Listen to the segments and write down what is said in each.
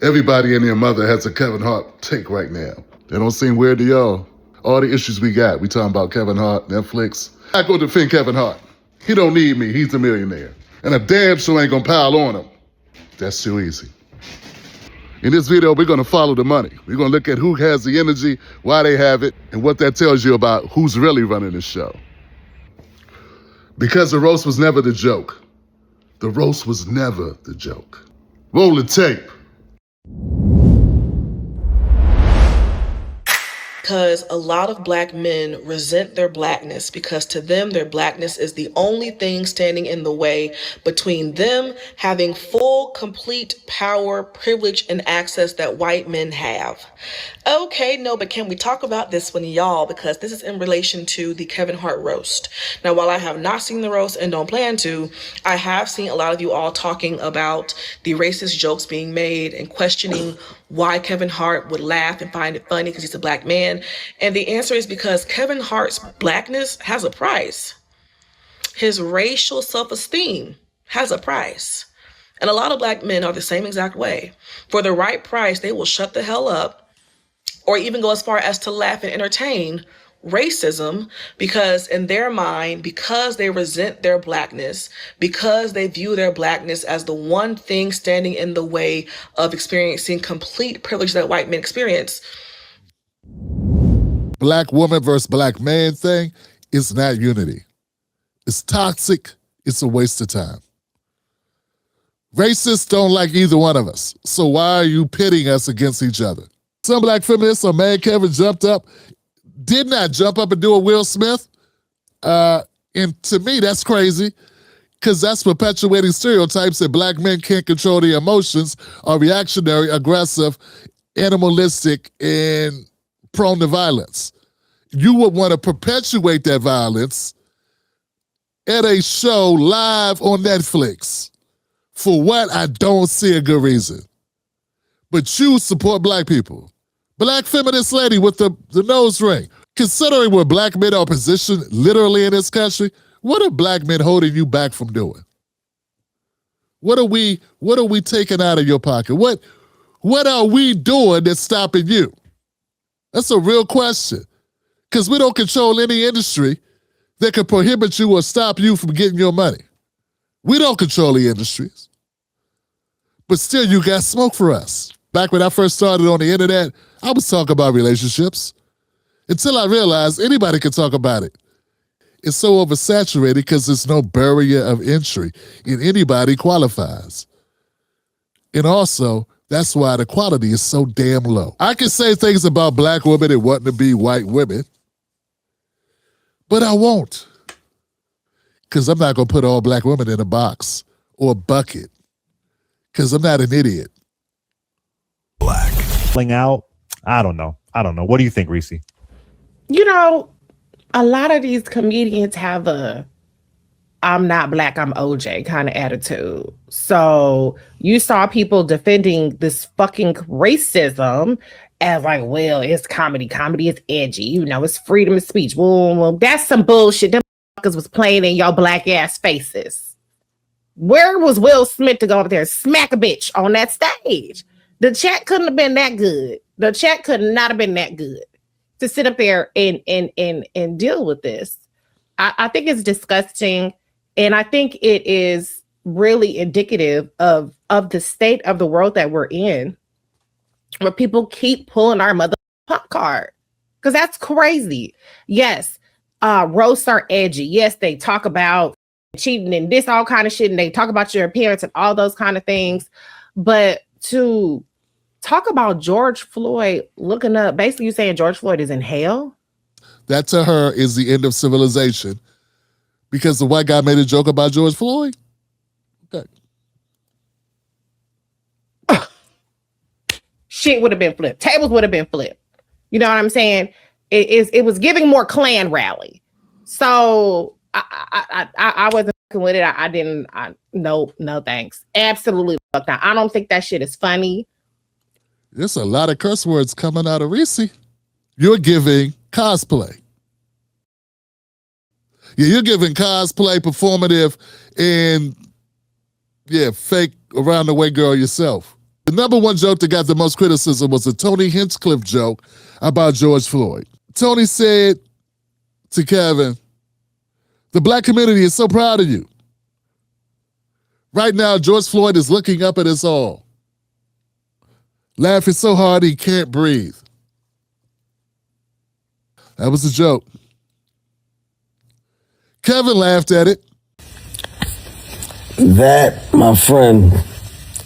Everybody and their mother has a Kevin Hart take right now. They don't seem weird to y'all. All the issues we got, we talking about Kevin Hart, Netflix. I go defend Kevin Hart. He don't need me, he's a millionaire. And a damn sure ain't gonna pile on him. That's too easy. In this video, we're gonna follow the money. We're gonna look at who has the energy, why they have it, and what that tells you about who's really running this show. Because the roast was never the joke. The roast was never the joke. Roll the tape. Because a lot of black men resent their blackness because to them, their blackness is the only thing standing in the way between them having full, complete power, privilege, and access that white men have. Okay, no, but can we talk about this one, y'all? Because this is in relation to the Kevin Hart roast. Now, while I have not seen the roast and don't plan to, I have seen a lot of you all talking about the racist jokes being made and questioning why Kevin Hart would laugh and find it funny because he's a black man. And the answer is because Kevin Hart's blackness has a price. His racial self-esteem has a price. And a lot of black men are the same exact way. For the right price, they will shut the hell up or even go as far as to laugh and entertain racism because in their mind, because they resent their blackness, because they view their blackness as the one thing standing in the way of experiencing complete privilege that white men experience. Black woman versus black man thing is not unity. It's toxic. It's a waste of time. Racists don't like either one of us. So why are you pitting us against each other? Some black feminists are mad Kevin jumped up, did not jump up and do a Will Smith. And to me, that's crazy because that's perpetuating stereotypes that black men can't control their emotions, are reactionary, aggressive, animalistic, and prone to violence. You would want to perpetuate that violence at a show live on Netflix. For what? I don't see a good reason. But you support black people. Black feminist lady with the nose ring. Considering where black men are positioned literally in this country, what are black men holding you back from doing? What are we taking out of your pocket? What are we doing that's stopping you? That's a real question. Because we don't control any industry that can prohibit you or stop you from getting your money. We don't control the industries. But still, you got smoke for us. Back when I first started on the internet, I was talking about relationships until I realized anybody can talk about it. It's so oversaturated because there's no barrier of entry and anybody qualifies. And also, that's why the quality is so damn low. I can say things about black women and wanting to be white women, but I won't. Because I'm not going to put all black women in a box or a bucket. Because I'm not an idiot. Black. Playing out, I don't know. What do you think, Reecie? You know, a lot of these comedians have a I'm not black, I'm OJ kind of attitude. So you saw people defending this fucking racism as like, well, it's comedy. Comedy is edgy. You know, it's freedom of speech. Well, that's some bullshit. Them motherfuckers was playing in y'all black ass faces. Where was Will Smith to go up there and smack a bitch on that stage? The chat couldn't have been that good. The chat could not have been that good to sit up there and deal with this. I think it's disgusting. And I think it is really indicative of the state of the world that we're in, where people keep pulling our mother punk card. Because that's crazy. Yes, roasts are edgy. Yes, they talk about cheating and this all kind of shit, and they talk about your appearance and all those kind of things. But to talk about George Floyd looking up, basically you saying George Floyd is in hell? That to her is the end of civilization because the white guy made a joke about George Floyd? Okay. Shit would have been flipped. Tables would have been flipped. You know what I'm saying? It was giving more Klan rally. So I wasn't fucking with it. No thanks. Absolutely fuck not. I don't think that shit is funny. There's a lot of curse words coming out of Reecie. You're giving cosplay. Yeah, you're giving cosplay, performative, and fake around the way girl yourself. The number one joke that got the most criticism was the Tony Hinchcliffe joke about George Floyd. Tony said to Kevin, the black community is so proud of you. Right now, George Floyd is looking up at us all, laughing so hard he can't breathe. That was a joke. Kevin laughed at it. That, my friend,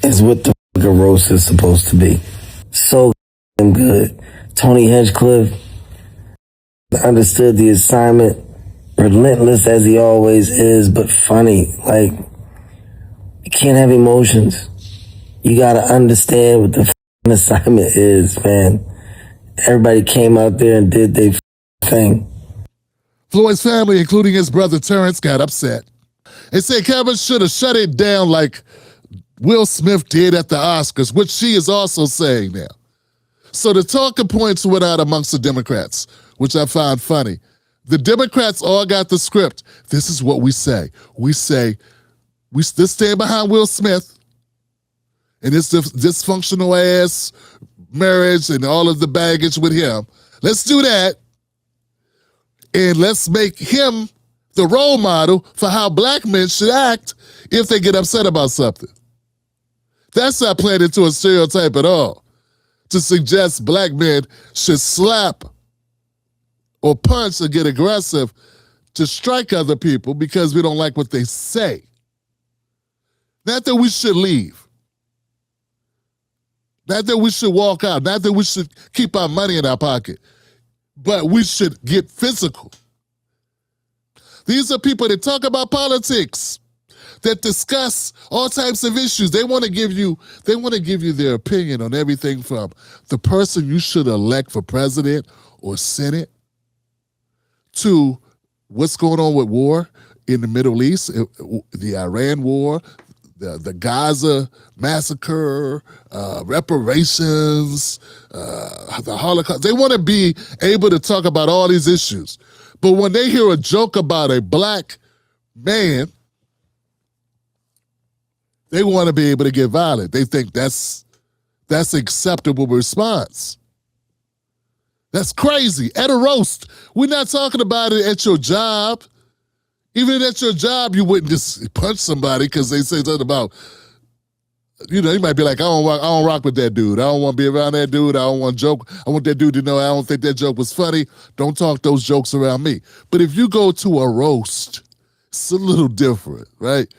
is what the fucking roast is supposed to be. So good. Tony Hinchcliffe understood the assignment, relentless as he always is, but funny. Like, you can't have emotions. You gotta understand what the fucking assignment is, man. Everybody came out there and did their thing. Floyd's family, including his brother Terrence, got upset. They said Kevin should have shut it down like Will Smith did at the Oscars, which she is also saying now. So the talking points went out amongst the Democrats, which I found funny. The Democrats all got the script. This is what we say. We say, we stand behind Will Smith and his dysfunctional ass marriage and all of the baggage with him. Let's do that. And let's make him the role model for how black men should act if they get upset about something. That's not playing into a stereotype at all, to suggest black men should slap or punch or get aggressive to strike other people because we don't like what they say. Not that we should leave. Not that we should walk out. Not that we should keep our money in our pocket. But we should get physical. These are people that talk about politics, that discuss all types of issues. They want to give you their opinion on everything from the person you should elect for president or Senate to what's going on with war in the Middle East, the Iran war, the Gaza massacre, reparations, the Holocaust. They want to be able to talk about all these issues. But when they hear a joke about a black man, they want to be able to get violent. They think that's acceptable response. That's crazy. At a roast, we're not talking about it at your job. Even at your job, you wouldn't just punch somebody because they say something about, you might be like, I don't rock with that dude. I don't want to be around that dude. I don't want to joke. I want that dude to know I don't think that joke was funny. Don't talk those jokes around me. But if you go to a roast, it's a little different, right?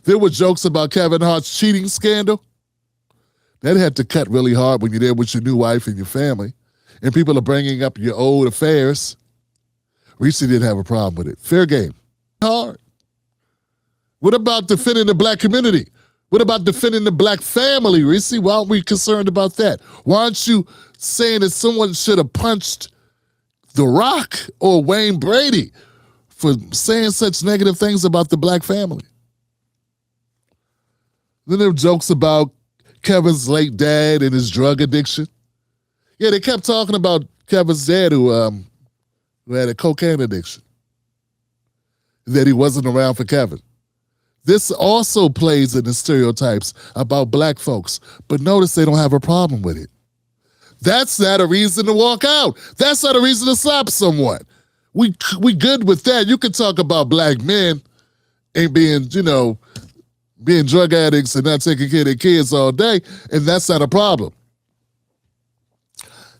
There were jokes about Kevin Hart's cheating scandal. That had to cut really hard when you're there with your new wife and your family. And people are bringing up your old affairs. Reecie didn't have a problem with it. Fair game. Hard. What about defending the black community? What about defending the black family, Reecie? Why aren't we concerned about that? Why aren't you saying that someone should have punched The Rock or Wayne Brady for saying such negative things about the black family? Then there were jokes about Kevin's late dad and his drug addiction. Yeah, they kept talking about Kevin's dad who had a cocaine addiction, that he wasn't around for Kevin. This also plays in the stereotypes about black folks, but notice they don't have a problem with it. That's not a reason to walk out. That's not a reason to slap someone. We good with that. You can talk about black men and being drug addicts and not taking care of their kids all day, and that's not a problem.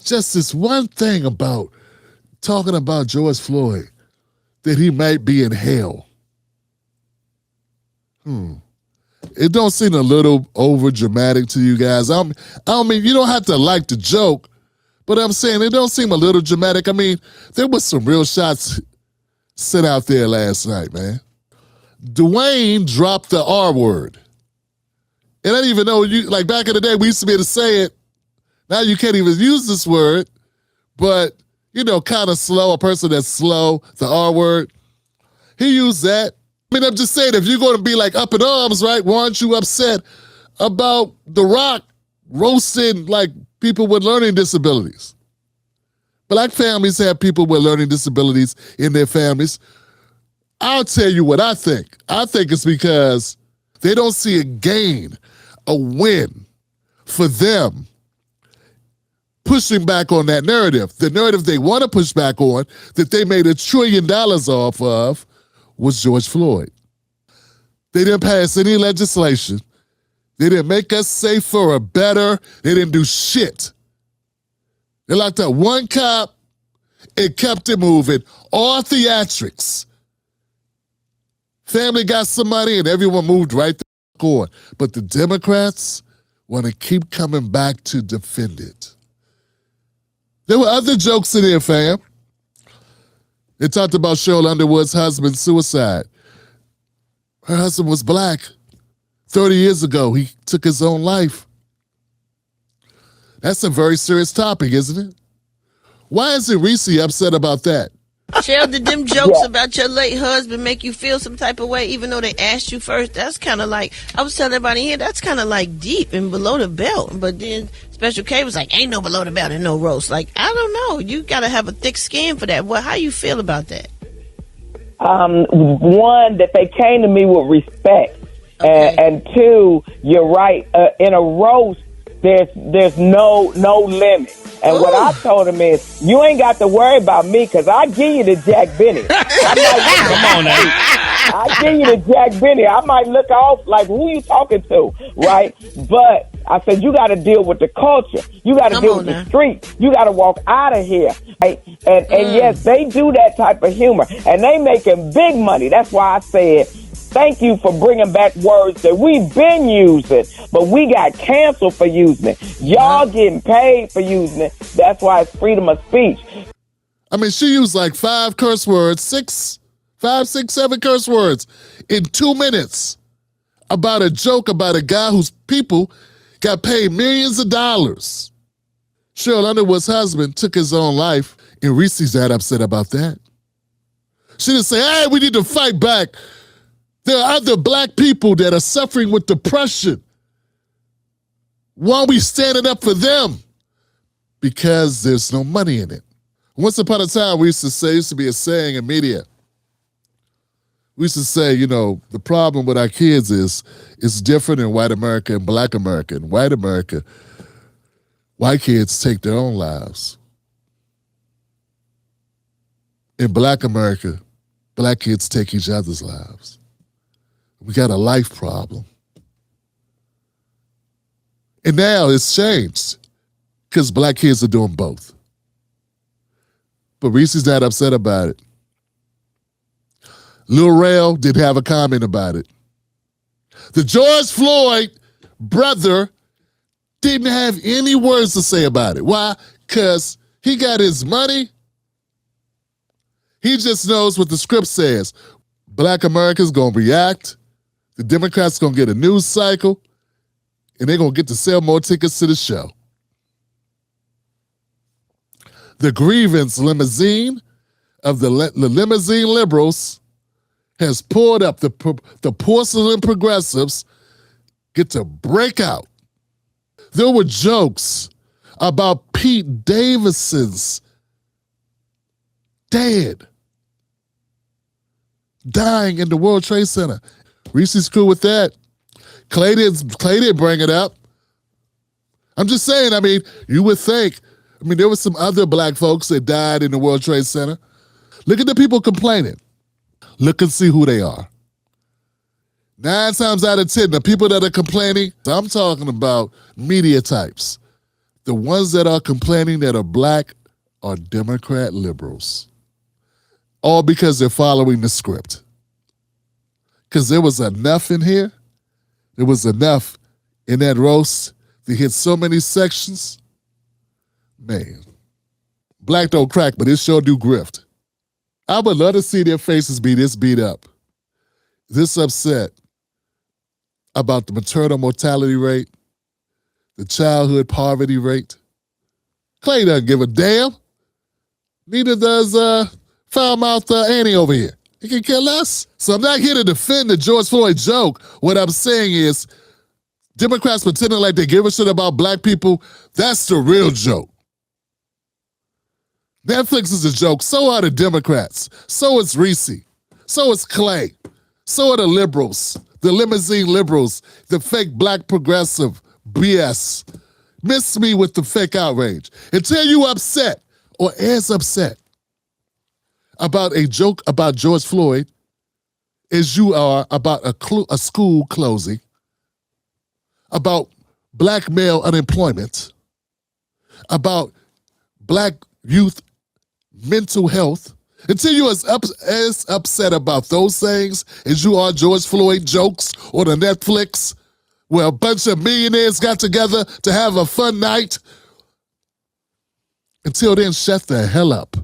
Just this one thing about talking about George Floyd, that he might be in hell. It don't seem a little over dramatic to you guys. I mean, you don't have to like the joke, but I'm saying it don't seem a little dramatic. I mean, there was some real shots sent out there last night, man. Dwayne dropped the R word. And I didn't even know, like back in the day, we used to be able to say it. Now you can't even use this word, but, kind of slow, a person that's slow, the R word. He used that. I mean, I'm just saying, if you're going to be like up in arms, right, why aren't you upset about The Rock roasting like people with learning disabilities? Black families have people with learning disabilities in their families. I'll tell you what I think. I think it's because they don't see a gain, a win for them pushing back on that narrative. The narrative they want to push back on, that they made $1 trillion off of, was George Floyd. They didn't pass any legislation. They didn't make us safer or better. They didn't do shit. They locked up one cop and kept it moving. All theatrics. Family got some money and everyone moved right the on. But the Democrats want to keep coming back to defend it. There were other jokes in here, fam. They talked about Sheryl Underwood's husband's suicide. Her husband was black. 30 years ago, he took his own life. That's a very serious topic, isn't it? Why isn't Reecie upset about that? Cheryl, did them jokes about your late husband make you feel some type of way, even though they asked you first? That's kind of like, I was telling everybody here, that's kind of like deep and below the belt. But then Special K was like, ain't no below the belt and no roast. Like, I don't know. You got to have a thick skin for that. Well, how you feel about that? One, that they came to me with respect. Okay. And two, you're right. In a roast, there's no limit. And what I told him is, you ain't got to worry about me because I give you the Jack Benny. Come on now. I give you the Jack Benny. I might look off like, who you talking to, right? But I said, you got to deal with the culture. You got to deal with the street. You got to walk out of here. Right? And yes, they do that type of humor. And they making big money. That's why I said, thank you for bringing back words that we've been using, but we got canceled for using it. Y'all getting paid for using it. That's why it's freedom of speech. I mean, she used like 5 curse words, 7 curse words in 2 minutes about a joke about a guy whose people got paid millions of dollars. Sheryl Underwood's husband took his own life, and Reese's that upset about that. She didn't say, hey, we need to fight back. There are other black people that are suffering with depression. Why are we standing up for them? Because there's no money in it. Once upon a time, we used to be a saying in media. We used to say, you know, the problem with our kids is it's different in white America and black America. In white America, white kids take their own lives. In black America, black kids take each other's lives. We got a life problem. And now it's changed because black kids are doing both. But Reese's not upset about it. Lil Rel didn't have a comment about it. The George Floyd brother didn't have any words to say about it. Why? Because he got his money. He just knows what the script says. Black America's going to react. The Democrats going to get a news cycle, and they're going to get to sell more tickets to the show. The grievance limousine of the limousine liberals has pulled up. The porcelain progressives get to break out. There were jokes about Pete Davidson's dad dying in the World Trade Center. Reese's cool with that. Clay didn't bring it up. I'm just saying, I mean, you would think, there were some other black folks that died in the World Trade Center. Look at the people complaining. Look and see who they are. 9 times out of 10, the people that are complaining, I'm talking about media types. The ones that are complaining that are black are Democrat liberals. All because they're following the script. Because there was enough in here. There was enough in that roast to hit so many sections. Man, black don't crack, but it sure do grift. I would love to see their faces be this beat up, this upset about the maternal mortality rate, the childhood poverty rate. Clay doesn't give a damn. Neither does foul-mouthed Annie over here. He can kill us. So I'm not here to defend the George Floyd joke. What I'm saying is Democrats pretending like they give a shit about black people, that's the real joke. Netflix is a joke. So are the Democrats. So is Reecie. So is Clay. So are the liberals, the limousine liberals, the fake black progressive BS. Miss me with the fake outrage. Until you upset or as upset about a joke about George Floyd as you are about a school closing, about black male unemployment, about black youth mental health, until you're as upset about those things as you are George Floyd jokes or the Netflix where a bunch of millionaires got together to have a fun night, until then, shut the hell up.